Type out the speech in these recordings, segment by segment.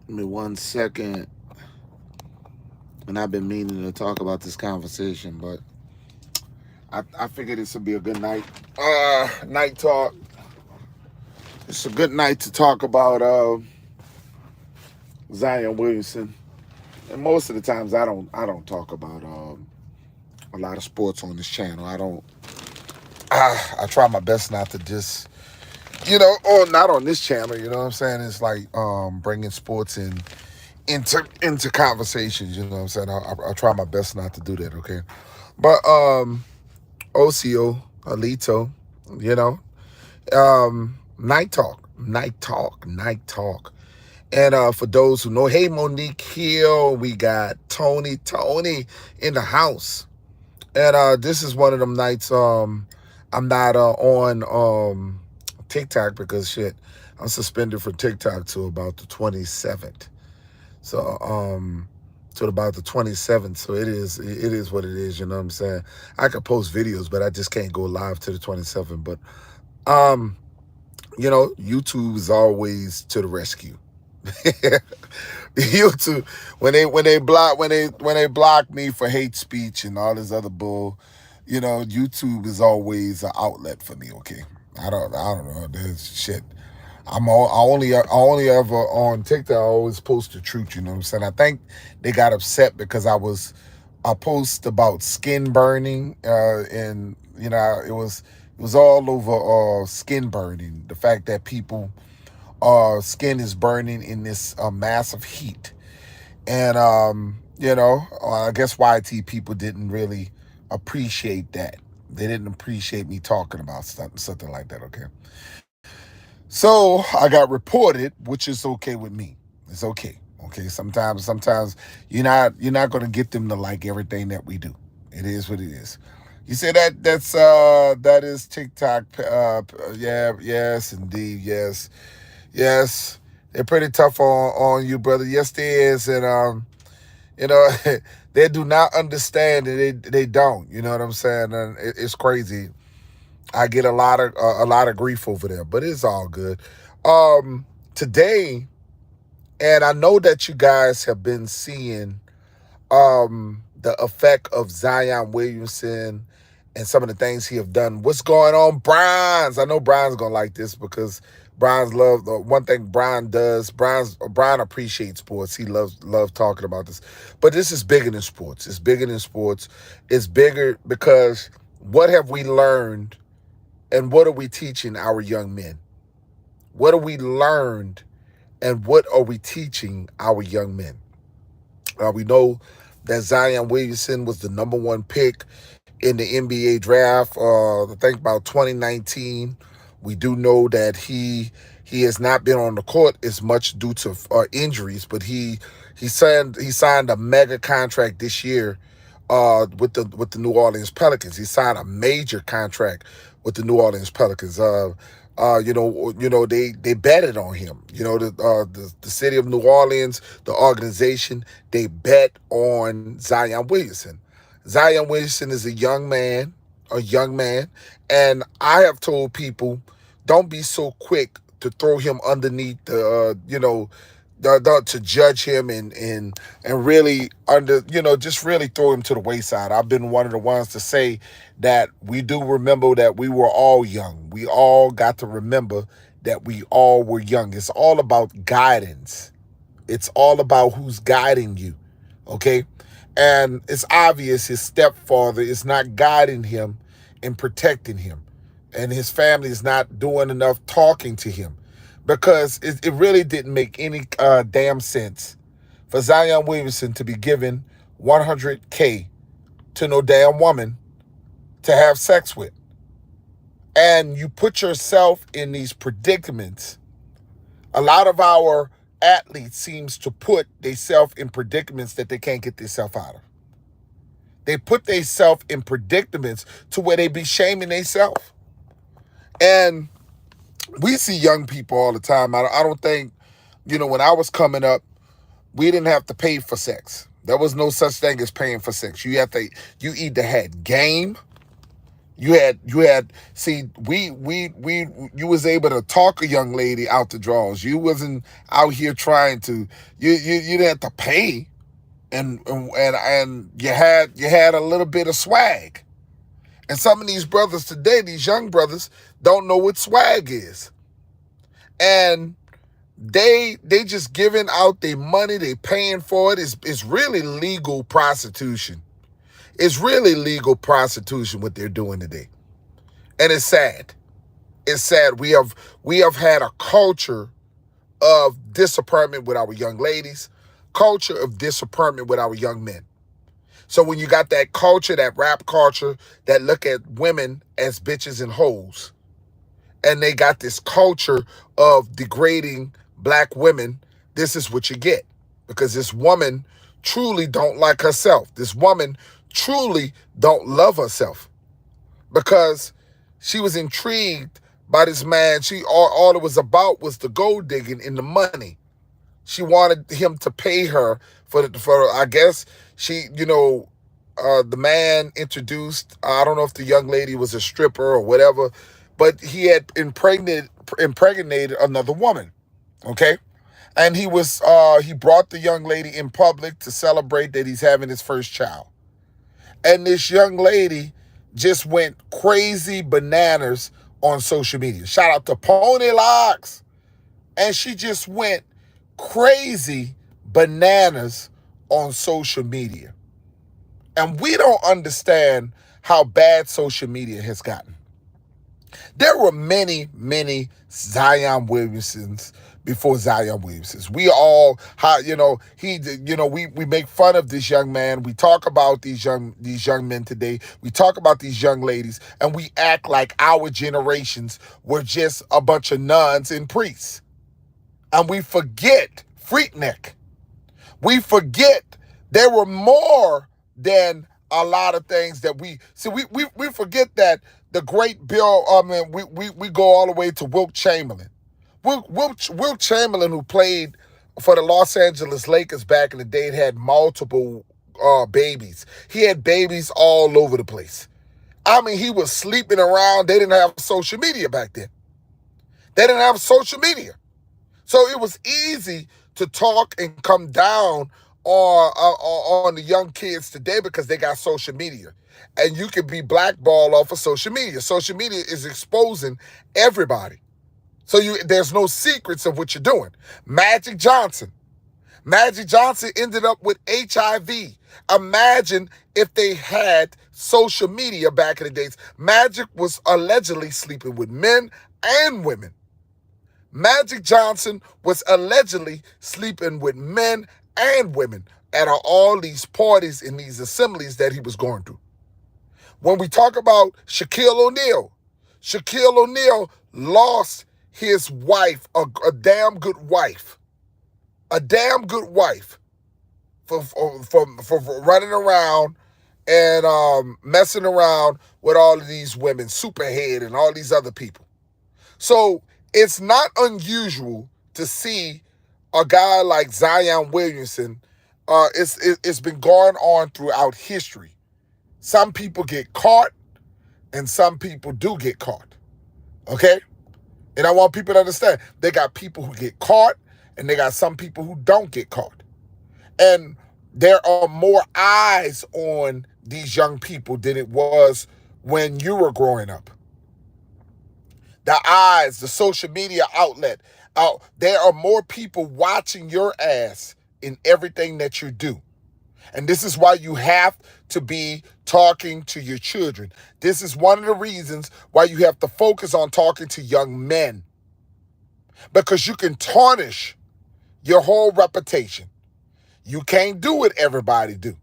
Give me 1 second. And I've been meaning to talk about this conversation, but I figured this would be a good night. Night talk. It's a good night to talk about Zion Williamson. And most of the times I don't talk about a lot of sports on this channel. I try my best not to just or not on this channel. You know what I'm saying? It's like bringing sports into conversations. You know what I'm saying? I try my best not to do that. Okay, but OCO Alito, you know, night talk, night talk, night talk. And for those who know, hey Monique Hill, we got Tony in the house. And this is one of them nights I'm not on TikTok because shit, I'm suspended from TikTok till about the 27th. So till about the 27th. So it is what it is, you know what I'm saying? I could post videos, but I just can't go live to the 27th. But YouTube is always to the rescue. YouTube when they block me for hate speech and all this other bull, YouTube is always an outlet for me. Okay, I don't know. There's shit. I only ever on TikTok I always post the truth. You know what I'm saying? I think they got upset because I post about skin burning, and it was all over skin burning. The fact that people skin is burning in this massive heat. And, I guess YT people didn't really appreciate that. They didn't appreciate me talking about something like that, okay? So I got reported, which is okay with me. It's okay. Okay. Sometimes you're not gonna get them to like everything that we do. It is what it is. You say that is TikTok. Yeah, yes, indeed, yes. Yes, they're pretty tough on you, brother. Yes, they is, and you know, they do not understand, and they don't. You know what I'm saying? And it's crazy. I get a lot of grief over there, but it's all good. Today, and I know that you guys have been seeing the effect of Zion Williamson and some of the things he have done. What's going on, Brian's? I know Brian's gonna like this because Brian's love the one thing Brian does. Brian appreciates sports. He loves talking about this. But this is bigger than sports. It's bigger than sports. It's bigger because what have we learned and what are we teaching our young men? What have we learned and what are we teaching our young men? We know that Zion Williamson was the number one pick in the NBA draft. I think about 2019. We do know that he has not been on the court as much due to injuries, but he signed a mega contract this year with the New Orleans Pelicans. He signed a major contract with the New Orleans Pelicans. They betted on him. The city of New Orleans, the organization, they bet on Zion Williamson. Zion Williamson is a young man, and I have told people, don't be so quick to throw him underneath to judge him and really just really throw him to the wayside. I've been one of the ones to say that we do remember that we were all young. We all got to remember that we all were young. It's all about guidance. It's all about who's guiding you. Okay? And it's obvious his stepfather is not guiding him and protecting him. And his family is not doing enough talking to him because it really didn't make any damn sense for Zion Williamson to be given $100K to no damn woman to have sex with. And you put yourself in these predicaments. A lot of our athletes seems to put themselves in predicaments that they can't get themselves out of. They put themselves in predicaments to where they be shaming themselves. And we see young people all the time. I don't think, when I was coming up, we didn't have to pay for sex. There was no such thing as paying for sex. You either had game, See, you was able to talk a young lady out the draws. You wasn't out here trying to, you didn't have to pay, and you had a little bit of swag. And some of these brothers today, these young brothers, don't know what swag is. And they just giving out their money, they paying for it. It's really legal prostitution. It's really legal prostitution what they're doing today. And it's sad. It's sad. We have had a culture of disappointment with our young ladies, culture of disappointment with our young men. So when you got that culture, that rap culture, that look at women as bitches and hoes, and they got this culture of degrading black women, this is what you get. Because this woman truly don't like herself. This woman truly don't love herself. Because she was intrigued by this man. All it was about was the gold digging and the money. She wanted him to pay her for I guess the man introduced, I don't know if the young lady was a stripper or whatever, but he had impregnated another woman. Okay? And he brought the young lady in public to celebrate that he's having his first child. And this young lady just went crazy bananas on social media. Shout out to Pony Locks. And she just went crazy bananas on social media. And we don't understand how bad social media has gotten. There were many, many Zion Williamsons before Zion Williamsons. We make fun of this young man. We talk about these young men today. We talk about these young ladies, and we act like our generations were just a bunch of nuns and priests. And we forget Freaknik. We forget there were more than a lot of things that we see. We forget that the great Bill. We go all the way to Wilt Chamberlain. Wilt Chamberlain, who played for the Los Angeles Lakers back in the day, had multiple babies. He had babies all over the place. I mean, he was sleeping around. They didn't have social media back then. They didn't have social media. So it was easy to talk and come down on the young kids today because they got social media. And you can be blackballed off of social media. Social media is exposing everybody. So there's no secrets of what you're doing. Magic Johnson ended up with HIV. Imagine if they had social media back in the days. Magic was allegedly sleeping with men and women. Magic Johnson was allegedly sleeping with men and women at all these parties and these assemblies that he was going to. When we talk about Shaquille O'Neal lost his wife, a damn good wife, for running around and messing around with all of these women, Superhead and all these other people. So it's not unusual to see a guy like Zion Williamson. It's been going on throughout history. Some people get caught and some people do get caught. Okay? And I want people to understand, they got people who get caught and they got some people who don't get caught. And there are more eyes on these young people than it was when you were growing up. The eyes, the social media outlet. There are more people watching your ass in everything that you do. And this is why you have to be talking to your children. This is one of the reasons why you have to focus on talking to young men. Because you can tarnish your whole reputation. You can't do what everybody do.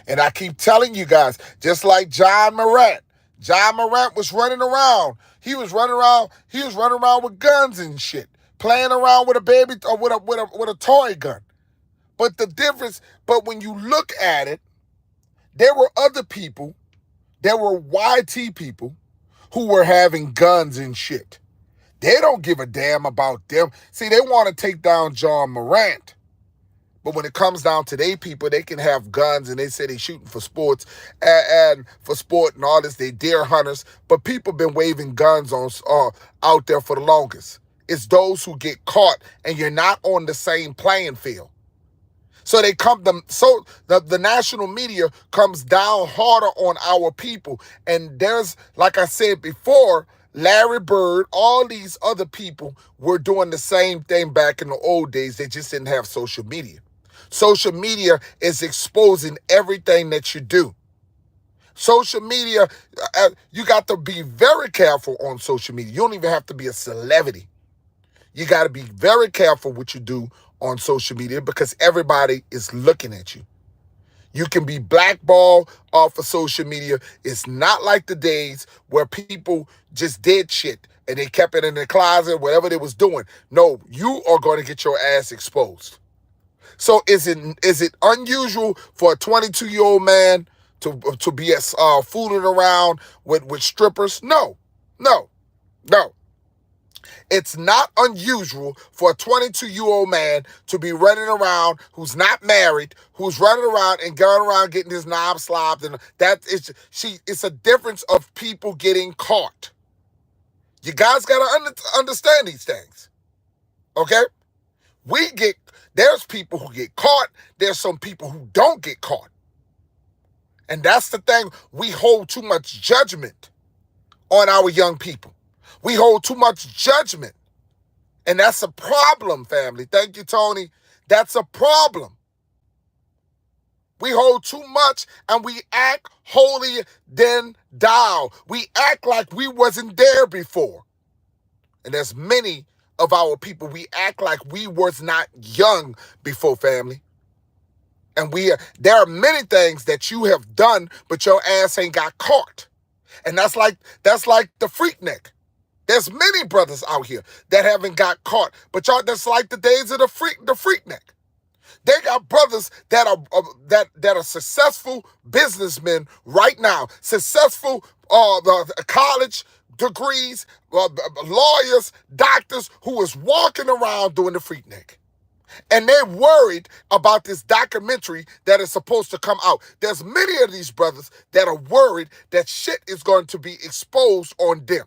And I keep telling you guys, just like John Morant. John Morant was running around. He was running around with guns and shit, playing around with a baby or with a toy gun. But when you look at it, there were other people, there were YT people who were having guns and shit. They don't give a damn about them. See, they want to take down John Morant. But when it comes down to they people, they can have guns and they say they shooting for sports and for sport and all this. They deer hunters, but people been waving guns on out there for the longest. It's those who get caught and you're not on the same playing field. So the national media comes down harder on our people. And there's, like I said before, Larry Bird, all these other people were doing the same thing back in the old days. They just didn't have social media. Social media is exposing everything that you do. Social media, you got to be very careful on social media. You don't even have to be a celebrity. You got to be very careful what you do on social media because everybody is looking at you. You can be blackballed off of social media. It's not like the days where people just did shit and they kept it in their closet, whatever they was doing. No, you are going to get your ass exposed. So is it unusual for a 22-year-old man to be fooling around with strippers? No. It's not unusual for a 22-year-old man to be running around who's not married, who's running around and going around getting his knob slobbed. And it's a difference of people getting caught. You guys got to understand these things. Okay? There's people who get caught. There's some people who don't get caught. And that's the thing. We hold too much judgment on our young people. We hold too much judgment. And that's a problem, family. Thank you, Tony. That's a problem. We hold too much and we act holier than thou. We act like we wasn't there before. And there's many of our people, we act like we was not young before, family. And there are many things that you have done, but your ass ain't got caught. And that's like the Freaknik. There's many brothers out here that haven't got caught, but y'all, that's like the days of the Freaknik. They got brothers that are successful businessmen right now, successful college degrees, lawyers, doctors who is walking around doing the Freaknik. And they're worried about this documentary that is supposed to come out. There's many of these brothers that are worried that shit is going to be exposed on them.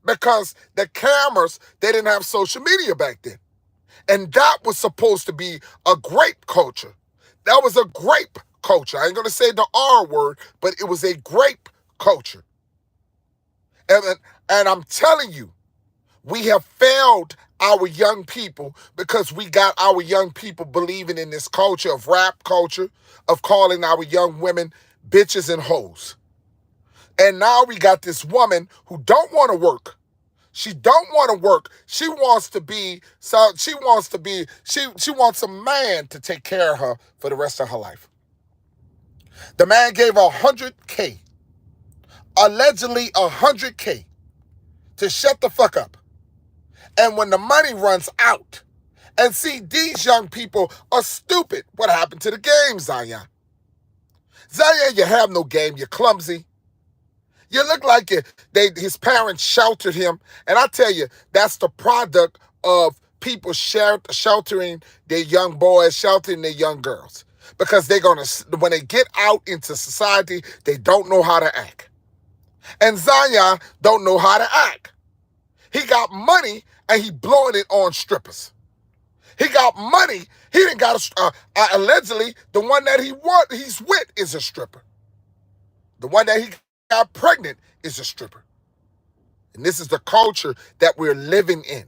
Because the cameras, they didn't have social media back then. And that was supposed to be a grape culture. That was a grape culture. I ain't going to say the R word, but it was a grape culture. And I'm telling you, we have failed our young people because we got our young people believing in this culture of rap culture, of calling our young women bitches and hoes. And now we got this woman who don't want to work. She don't want to work. She wants a man to take care of her for the rest of her life. The man gave her $100K, allegedly $100K, to shut the fuck up. And when the money runs out, and see, these young people are stupid. What happened to the game, Zion? Zion, you have no game. You're clumsy. You look like his parents sheltered him. And I tell you, that's the product of people sheltering their young boys, sheltering their young girls. Because when they get out into society, they don't know how to act. And Zion don't know how to act. He got money and he blowing it on strippers. He got money. He didn't got allegedly the one that he's with is a stripper. The one that he got pregnant is a stripper. And this is the culture that we're living in.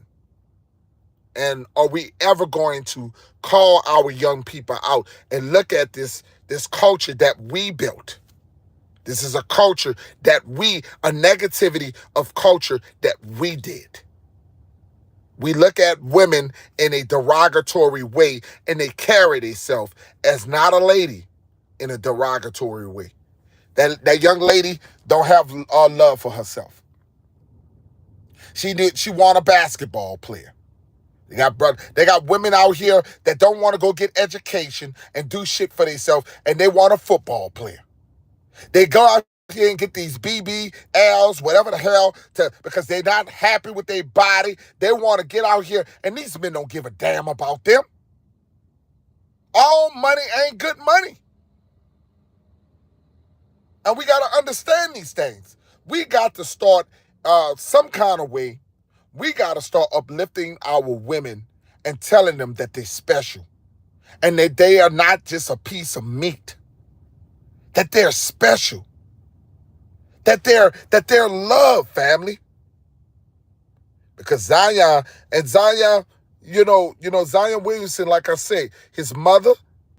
And are we ever going to call our young people out and look at this culture that we built? This is a culture that a negativity of culture that we did. We look at women in a derogatory way and they carry themselves as not a lady in a derogatory way. That young lady don't have love for herself. She want a basketball player. They got women out here that don't want to go get education and do shit for themselves, and they want a football player. They go out here and get these BBLs, whatever the hell, because they're not happy with their body. They want to get out here, and these men don't give a damn about them. All money ain't good money. And we got to understand these things. We got to start some kind of way. We got to start uplifting our women and telling them that they're special and that they are not just a piece of meat, that they're special, that they're loved, family. Because Zion, Zion Williamson, like I say, his mother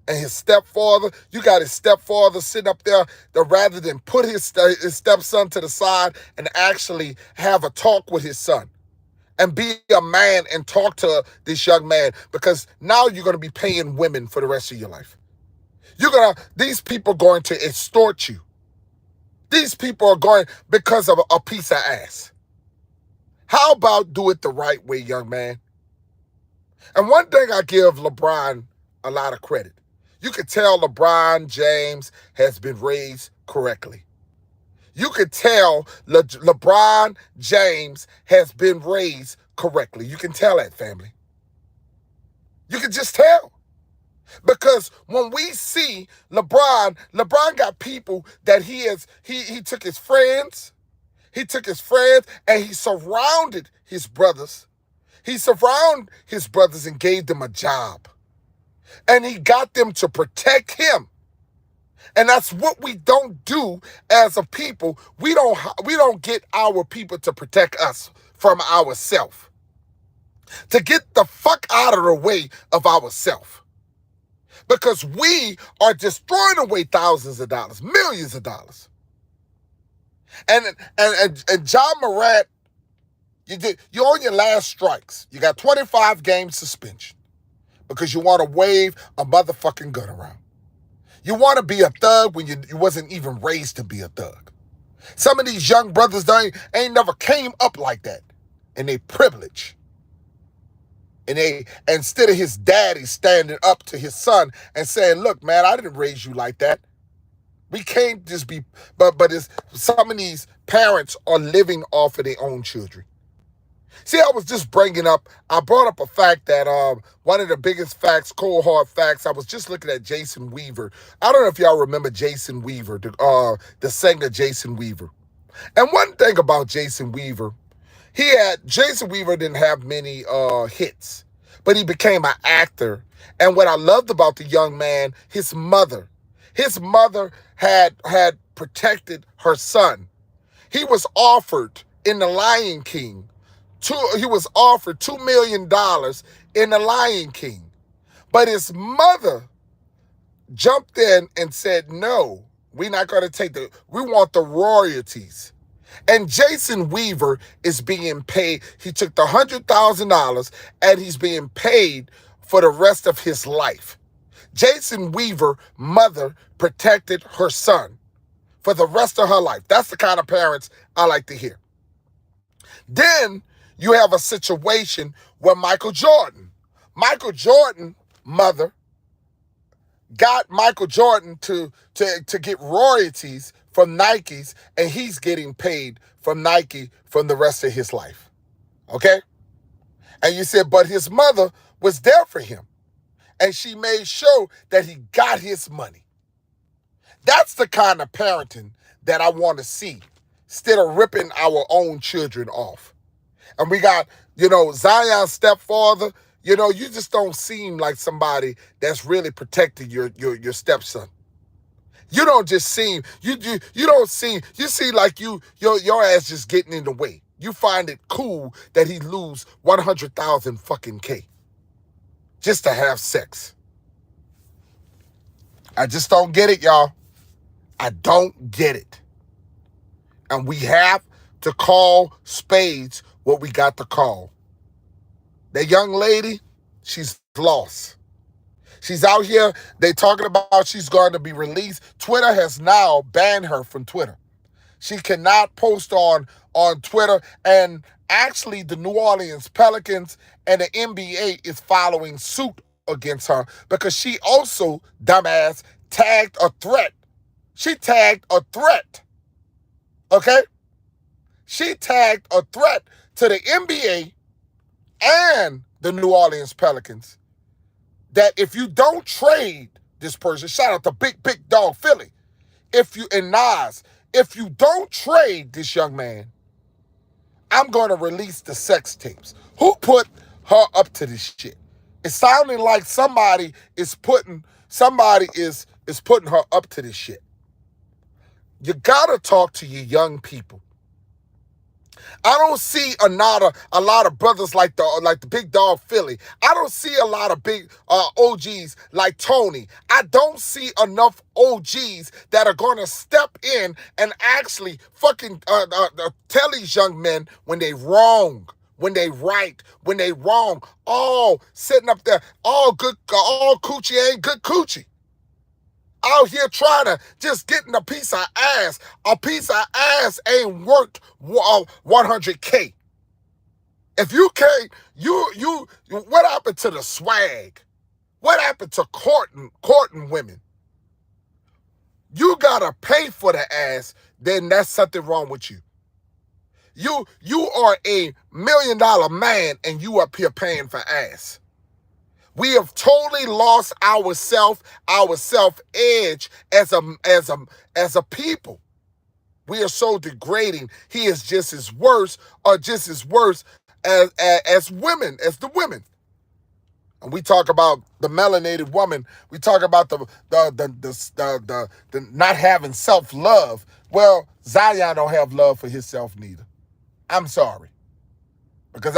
and his stepfather, you got his stepfather sitting up there that rather than put his stepson to the side and actually have a talk with his son and be a man and talk to this young man, because now you're going to be paying women for the rest of your life. These people are going to extort you. These people are going because of a piece of ass. How about do it the right way, young man? And one thing I give LeBron a lot of credit. You can tell LeBron James has been raised correctly. You can tell LeBron James has been raised correctly. You can tell that, family. You can just tell. Because when we see LeBron got people that he took his friends, and he surrounded his brothers. He surrounded his brothers and gave them a job. And he got them to protect him. And that's what we don't do as a people. We don't get our people to protect us from ourselves. To get the fuck out of the way of ourselves. Because we are just throwing away thousands of dollars, millions of dollars. And John Morant, you're on your last strikes. You got 25 game suspension because you want to wave a motherfucking gun around. You want to be a thug when you wasn't even raised to be a thug. Some of these young brothers ain't never came up like that, and they privilege. And instead of his daddy standing up to his son and saying, "Look, man, I didn't raise you like that." We can't just be, but some of these parents are living off of their own children. See, I brought up a fact that one of the biggest facts, cold hard facts, I was just looking at Jason Weaver. I don't know if y'all remember Jason Weaver, the singer Jason Weaver. And one thing about Jason Weaver, Jason Weaver didn't have many hits, but he became an actor. And what I loved about the young man, his mother had protected her son. He was offered in The Lion King. He was offered $2 million in The Lion King. But his mother jumped in and said, "No, we're not going to we want the royalties." And Jason Weaver is being paid. He took the $100,000 and he's being paid for the rest of his life. Jason Weaver, mother, protected her son for the rest of her life. That's the kind of parents I like to hear. Then you have a situation where Michael Jordan, mother, got Michael Jordan to get royalties from Nikes, and he's getting paid from Nike from the rest of his life. Okay? And you said, but his mother was there for him. And she made sure that he got his money. That's the kind of parenting that I want to see, instead of ripping our own children off. And we got, Zion's stepfather, you just don't seem like somebody that's really protecting your stepson. You don't just seem, you seem like your ass just getting in the way. You find it cool that he lose 100,000 fucking K just to have sex. I just don't get it, y'all. I don't get it. And we have to call spades what we got to call. That young lady, she's lost. She's out here, they talking about she's going to be released. Twitter has now banned her from Twitter. She cannot post on Twitter. And actually, the New Orleans Pelicans and the NBA is following suit against her because she also, dumbass, tagged a threat. She tagged a threat Okay? She tagged a threat to the NBA and the New Orleans Pelicans that if you don't trade this person, shout out to Big Dog Philly, and Nas, if you don't trade this young man, I'm going to release the sex tapes. Who put her up to this shit? It's sounding like somebody is putting her up to this shit. You gotta talk to your young people. I don't see a lot of brothers like the Big Dog Philly. I don't see a lot of big OGs like Tony. I don't see enough OGs that are going to step in and actually fucking tell these young men when they wrong, when they right, when they wrong. All sitting up there, all coochie ain't good coochie. Out here trying to just getting a piece of ass. A piece of ass ain't worth 100K. If you can't, what happened to the swag? What happened to courting women? You gotta pay for the ass, then that's something wrong with you. You are a $1 million man and you up here paying for ass. We have totally lost our self-edge as a people. We are so degrading. He is just as worse as women, as the women. And we talk about the melanated woman. We talk about the not having self-love. Well, Zion don't have love for himself neither. I'm sorry. Because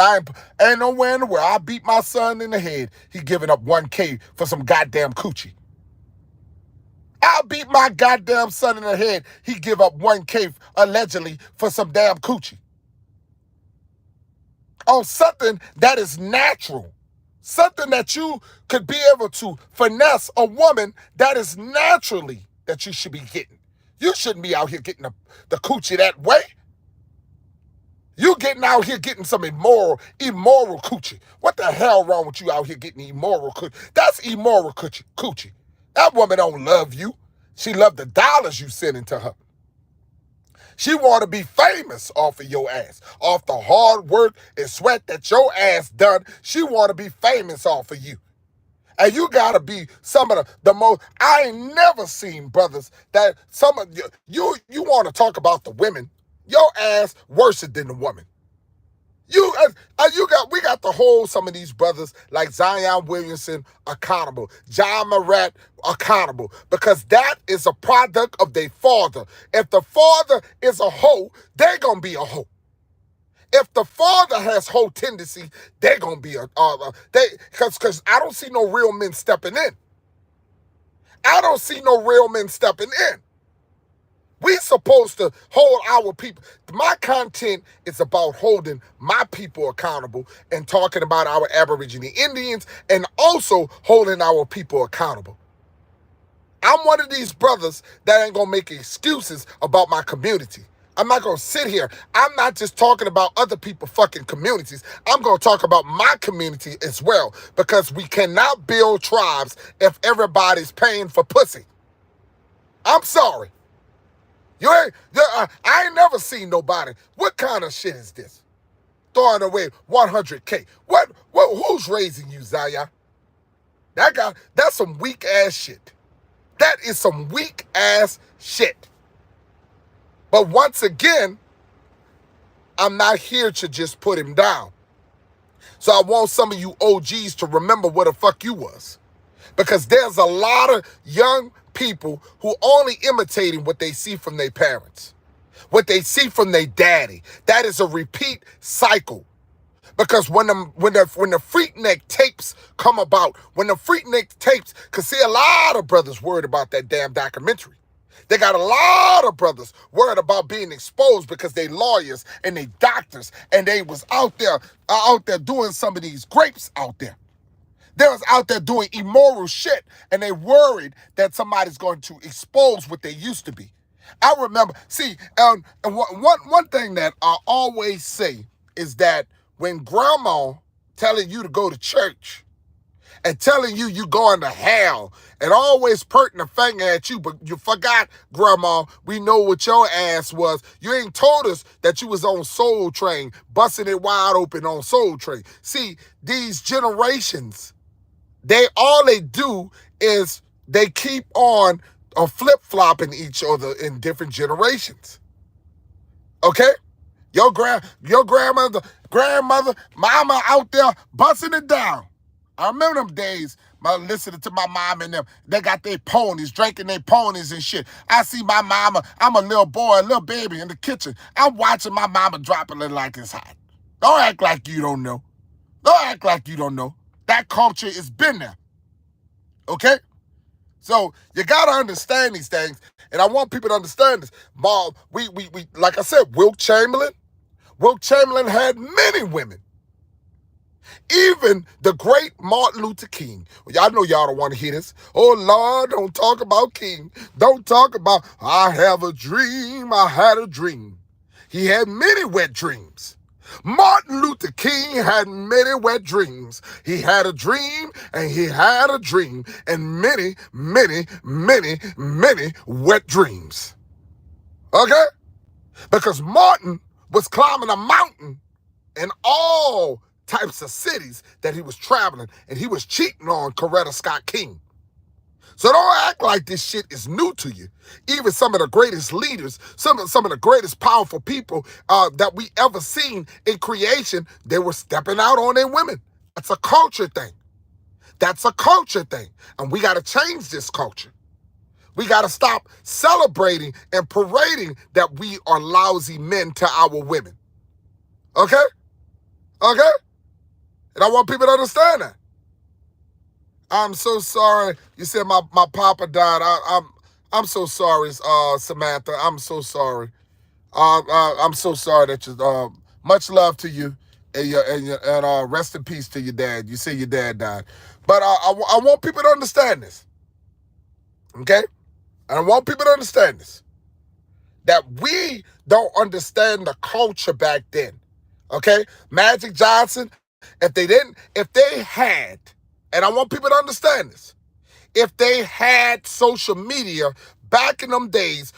ain't nowhere in the world I beat my son in the head, he giving up 1K for some goddamn coochie. I'll beat my goddamn son in the head, he give up 1K allegedly for some damn coochie. On something that is natural. Something that you could be able to finesse a woman that is naturally that you should be getting. You shouldn't be out here getting the coochie that way. You getting out here getting some immoral coochie. What the hell wrong with you out here getting immoral coochie? That's immoral coochie. That woman don't love you. She love the dollars you sending to her. She want to be famous off of your ass. Off the hard work and sweat that your ass done. She want to be famous off of you. And you got to be some of the most, I ain't never seen brothers that some of you want to talk about the women. Your ass worse than the woman. We got to hold some of these brothers like Zion Williamson accountable, John Morant accountable, because that is a product of their father. If the father is a hoe, they're gonna be a hoe. If the father has hoe tendency, they're gonna be because I don't see no real men stepping in. I don't see no real men stepping in. We supposed to hold our people. My content is about holding my people accountable and talking about our Aborigine Indians and also holding our people accountable. I'm one of these brothers that ain't gonna make excuses about my community. I'm not gonna sit here. I'm not just talking about other people fucking communities. I'm gonna talk about my community as well, because we cannot build tribes if everybody's paying for pussy. I'm sorry. I ain't never seen nobody. What kind of shit is this? Throwing away 100K. Who's raising you, Zion? That's some weak ass shit. That is some weak ass shit. But once again, I'm not here to just put him down. So I want some of you OGs to remember what the fuck you was. Because there's a lot of young people who only imitating what they see from their parents, what they see from their daddy. That is a repeat cycle. Because when the Freaknik tapes come about, cause see, a lot of brothers worried about that damn documentary. They got a lot of brothers worried about being exposed because they lawyers and they doctors and they was out there doing some of these grapes out there. They was out there doing immoral shit, and they worried that somebody's going to expose what they used to be. I remember, and one thing that I always say is that when grandma telling you to go to church, and telling you going to hell and always pointing a finger at you, but you forgot, Grandma, we know what your ass was. You ain't told us that you was on Soul Train, busting it wide open on Soul Train. See, these generations, all they do is they keep on flip-flopping each other in different generations. Okay? Your grandmother, mama out there busting it down. I remember them days, listening to my mom and them. They got their ponies, drinking their ponies and shit. I see my mama, I'm a little boy, a little baby in the kitchen. I'm watching my mama dropping it like it's hot. Don't act like you don't know. Don't act like you don't know. That culture has been there. Okay? So you gotta understand these things, and I want people to understand this. We like I said, Wilt Chamberlain had many women. Even the great Martin Luther King. Y'all know y'all don't want to hear this. Oh, Lord, don't talk about King. Don't talk about, I have a dream, I had a dream. He had many wet dreams. Martin Luther King had many wet dreams. He had a dream, and he had a dream, and many, many, many, many wet dreams. Okay? Because Martin was climbing a mountain in all types of cities that he was traveling, and he was cheating on Coretta Scott King. So don't act like this shit is new to you. Even some of the greatest leaders, some of the greatest powerful people that we ever seen in creation, they were stepping out on their women. That's a culture thing. That's a culture thing. And we got to change this culture. We got to stop celebrating and parading that we are lousy men to our women. Okay? Okay? And I want people to understand that. I'm so sorry. You said my papa died. I'm so sorry, Samantha. I'm so sorry. I'm so sorry that you. Much love to you, and rest in peace to your dad. You say your dad died, but I want people to understand this. Okay, and I want people to understand this. That we don't understand the culture back then. Okay, Magic Johnson. If they had, and I want people to understand this, if they had social media back in them days,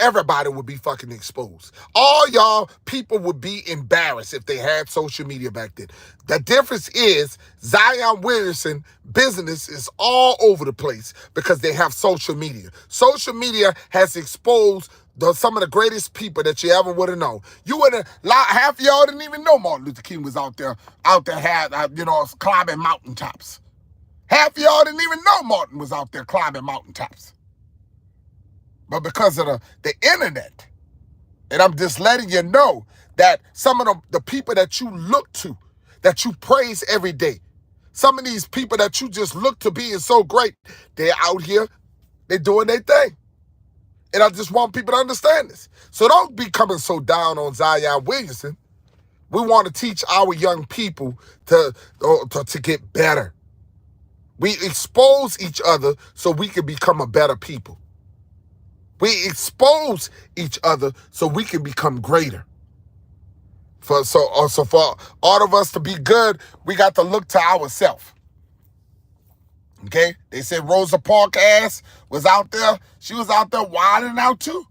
everybody would be fucking exposed. All y'all people would be embarrassed if they had social media back then. The difference is Zion Williamson business is all over the place because they have social media. Social media has exposed some of the greatest people that you ever would have known. You would have, half of y'all didn't even know Martin Luther King was out there climbing mountaintops. Half of y'all didn't even know Martin was out there climbing mountaintops. But because of the internet, and I'm just letting you know that some of the people that you look to, that you praise every day, some of these people that you just look to being so great, they're out here, they're doing their thing. And I just want people to understand this. So don't be coming so down on Zion Williamson. We want to teach our young people to get better. We expose each other so we can become a better people. We expose each other so we can become greater. For all of us to be good, we got to look to ourselves. Okay? They said Rosa Parks' ass was out there. She was out there wilding out too.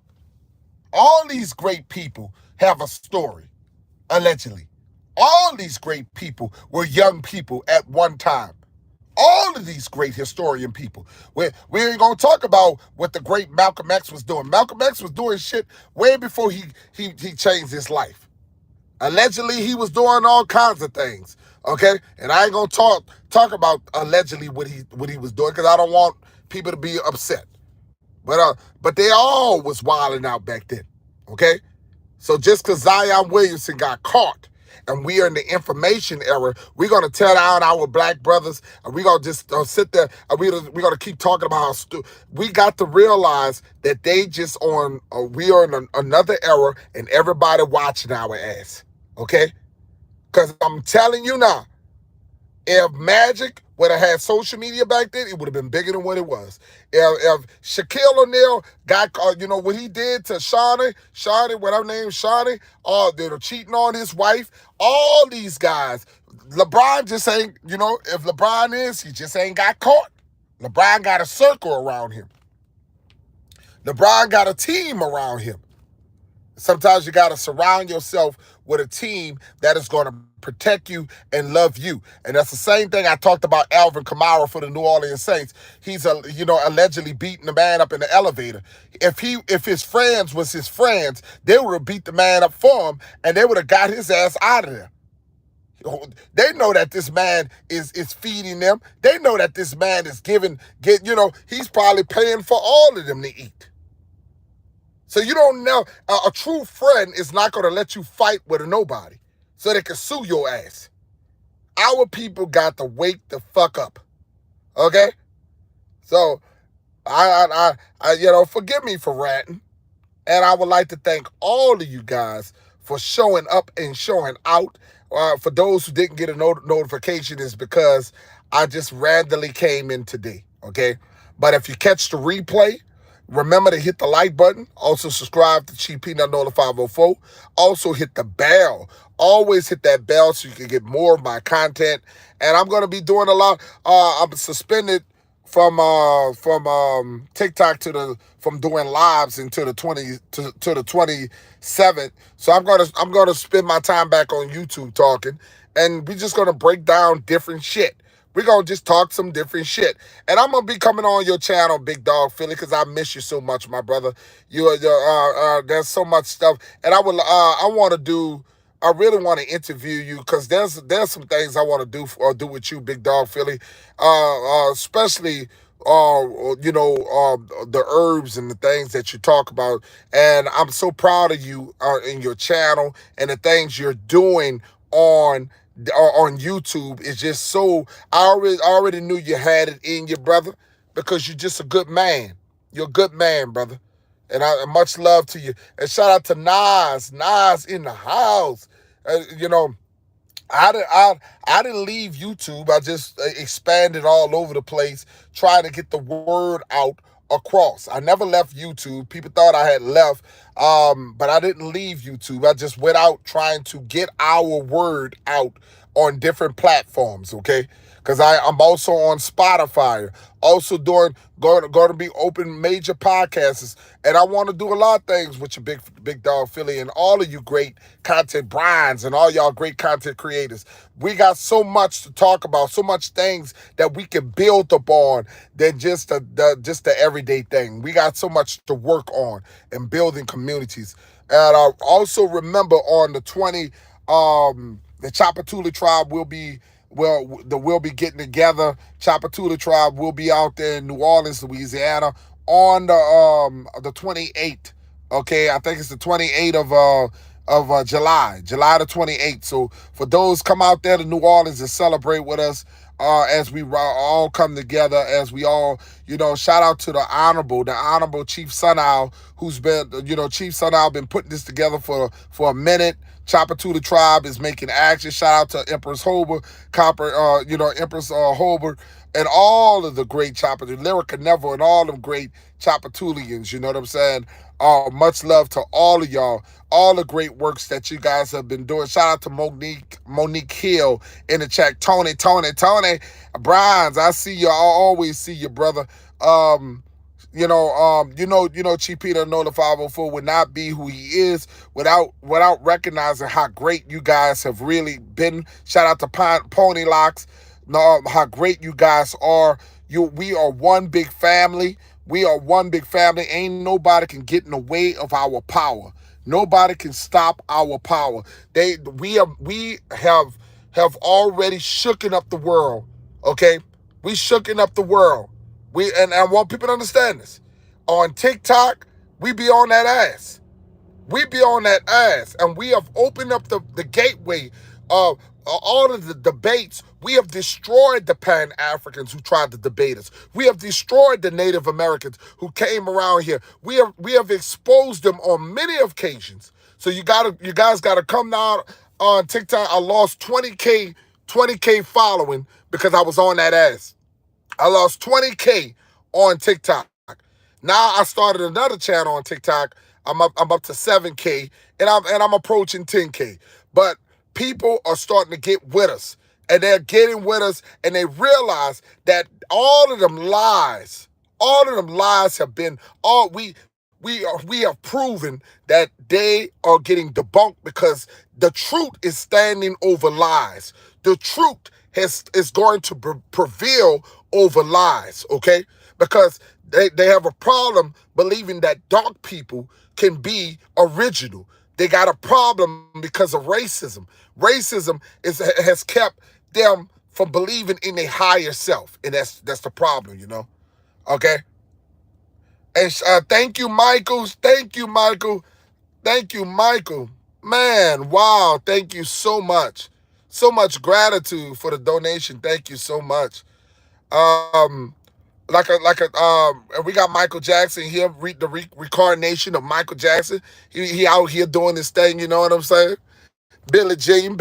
All these great people have a story, allegedly. All these great people were young people at one time. All of these great historian people. We ain't going to talk about what the great Malcolm X was doing. Malcolm X was doing shit way before he changed his life. Allegedly, he was doing all kinds of things. Okay? And I ain't going to talk about allegedly what he was doing because I don't want people to be upset. But they all was wilding out back then. Okay? So just because Zion Williamson got caught and we are in the information era, we're going to tell out our black brothers and we're going to just sit there and we're going to keep talking about how we got to realize that they just we are in another era and everybody watching our ass. Okay? Because I'm telling you now, if Magic would have had social media back then, it would have been bigger than what it was. If Shaquille O'Neal got, what he did to Shawnee, what her name, Shawnee, they were cheating on his wife, all these guys, LeBron just ain't, if LeBron is, he just ain't got caught. LeBron got a circle around him. LeBron got a team around him. Sometimes you got to surround yourself with a team that is going to protect you and love you. And that's the same thing I talked about Alvin Kamara for the New Orleans Saints. He's allegedly beating the man up in the elevator. If his friends was his friends, they would have beat the man up for him and they would have got his ass out of there. They know that this man is feeding them. They know that this man is he's probably paying for all of them to eat. So you don't know, a true friend is not going to let you fight with a nobody so they can sue your ass. Our people got to wake the fuck up, okay? So, forgive me for ranting, and I would like to thank all of you guys for showing up and showing out. For those who didn't get a notification, is because I just randomly came in today, okay? But if you catch the replay, remember to hit the like button. Also subscribe to Chief Peanut Nola 504. Also hit the bell. Always hit that bell so you can get more of my content. And I'm going to be doing a lot. I'm suspended from TikTok from doing lives until the 27th. So I'm gonna spend my time back on YouTube talking, and we're just gonna break down different shit. We're going to just talk some different shit. And I'm going to be coming on your channel, Big Dog Philly, because I miss you so much, my brother. There's so much stuff. And I really want to interview you because there's some things I want to do with you, Big Dog Philly, especially the herbs and the things that you talk about. And I'm so proud of you in your channel and the things you're doing on YouTube. Is just so, I already knew you had it in you, brother, because you're just a good man. You're a good man, brother. And much love to you. And shout out to Nas in the house. I didn't leave YouTube. I just expanded all over the place, trying to get the word out across. I never left YouTube. People thought I had left, but I didn't leave YouTube. I just went out trying to get our word out on different platforms, okay? Because I'm also on Spotify, also going to be open major podcasts, and I want to do a lot of things with your big Dog Philly and all of you great content Brians and all y'all great content creators. We got so much to talk about, so much things that we can build upon than just the everyday thing. We got so much to work on and building communities. And also remember on the the Chapatula tribe will be getting together. Chapatula tribe will be out there in New Orleans, Louisiana on the 28th. Okay, I think it's the 28th of July the 28th. So for those, come out there to New Orleans and celebrate with us as we all come together, as we all, shout out to the Honorable Chief Sunnow, who's been, Chief Sunnow been putting this together for a minute. Chapatula tribe is making action. Shout out to Empress Holber, Empress Holber, and all of the great Chapatula, Lyrica Neville, and all them great Chapatulians, you know what I'm saying? Much love to all of y'all, all the great works that you guys have been doing. Shout out to Monique Hill in the chat. Tony, Brian's, I see you. I always see you, brother. Chief Peter Nola 504 would not be who he is without recognizing how great you guys have really been. Shout out to Pony Locks. How great you guys are. We are one big family. We are one big family. Ain't nobody can get in the way of our power. Nobody can stop our power. We have already shooken up the world. Okay, we shooken up the world. And I want people to understand this. On TikTok, we be on that ass. We be on that ass. And we have opened up the gateway of all of the debates. We have destroyed the Pan-Africans who tried to debate us. We have destroyed the Native Americans who came around here. We have exposed them on many occasions. So you guys gotta come down on TikTok. I lost 20K following because I was on that ass. I lost 20K on TikTok. Now I started another channel on TikTok. I'm up to 7K, and I'm approaching 10K. But people are starting to get with us. and they're getting with us, and they realize that all of them lies have been all we have proven that they are getting debunked because the truth is standing over lies. The truth is going to prevail over lies, okay? Because they have a problem believing that dark people can be original. They got a problem because of racism. Has kept them from believing in a higher self, and that's the problem, Okay. And thank you, Michael. Thank you, Michael. Thank you, Michael. Man, wow. Thank you so much. So much gratitude for the donation. Thank you so much. Um, and we got Michael Jackson here, reincarnation of Michael Jackson. He out here doing this thing, you know what I'm saying? Billie Jean.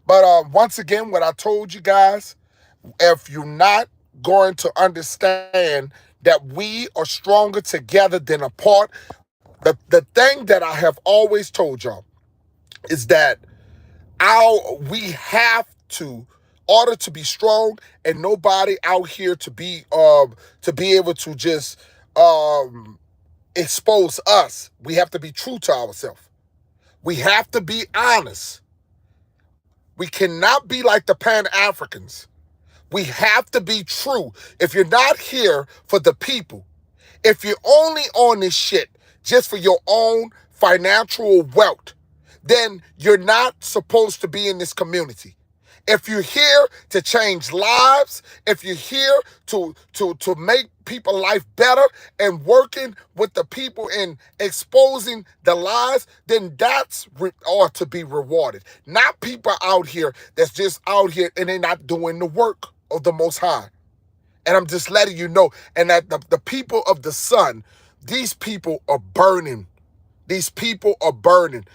But once again, what I told you guys, if you're not going to understand that we are stronger together than apart, the thing that I have always told y'all is that we have to, order to be strong, and nobody out here to be able to just expose us. We have to be true to ourselves. We have to be honest. We cannot be like the Pan-Africans. We have to be true. If you're not here for the people, if you're only on this shit just for your own financial wealth, then you're not supposed to be in this community. If you're here to change lives, if you're here to make people's life better and working with the people and exposing the lies, then that's ought to be rewarded. Not people out here that's just out here and they're not doing the work of the Most High. And I'm just letting you know. And that the people of the sun, these people are burning. These people are burning.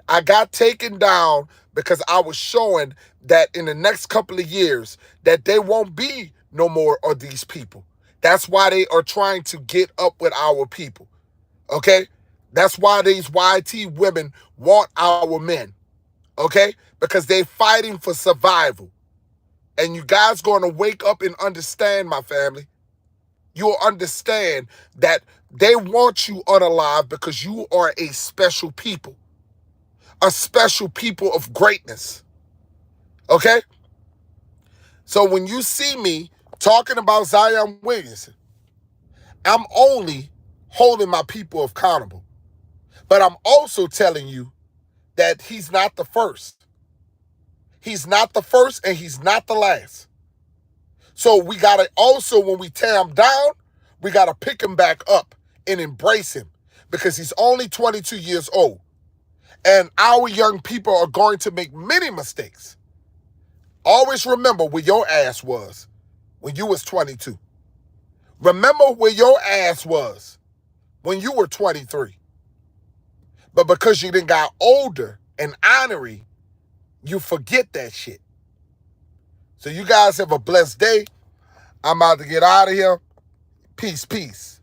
I got taken down because I was showing that in the next couple of years that there won't be no more of these people. That's why they are trying to get up with our people. Okay? That's why these YT women want our men. Okay? Because they're fighting for survival. And you guys going to wake up and understand, my family. You'll understand that they want you unalive because you are a special people. A special people of greatness. Okay? So when you see me talking about Zion Williamson, I'm only holding my people accountable. But I'm also telling you that he's not the first. He's not the first and he's not the last. So we got to also, when we tear him down, we got to pick him back up and embrace him because he's only 22 years old. And our young people are going to make many mistakes. Always remember where your ass was when you was 22. Remember where your ass was when you were 23. But because you then got older and ornery, you forget that shit. So you guys have a blessed day. I'm about to get out of here. Peace, peace.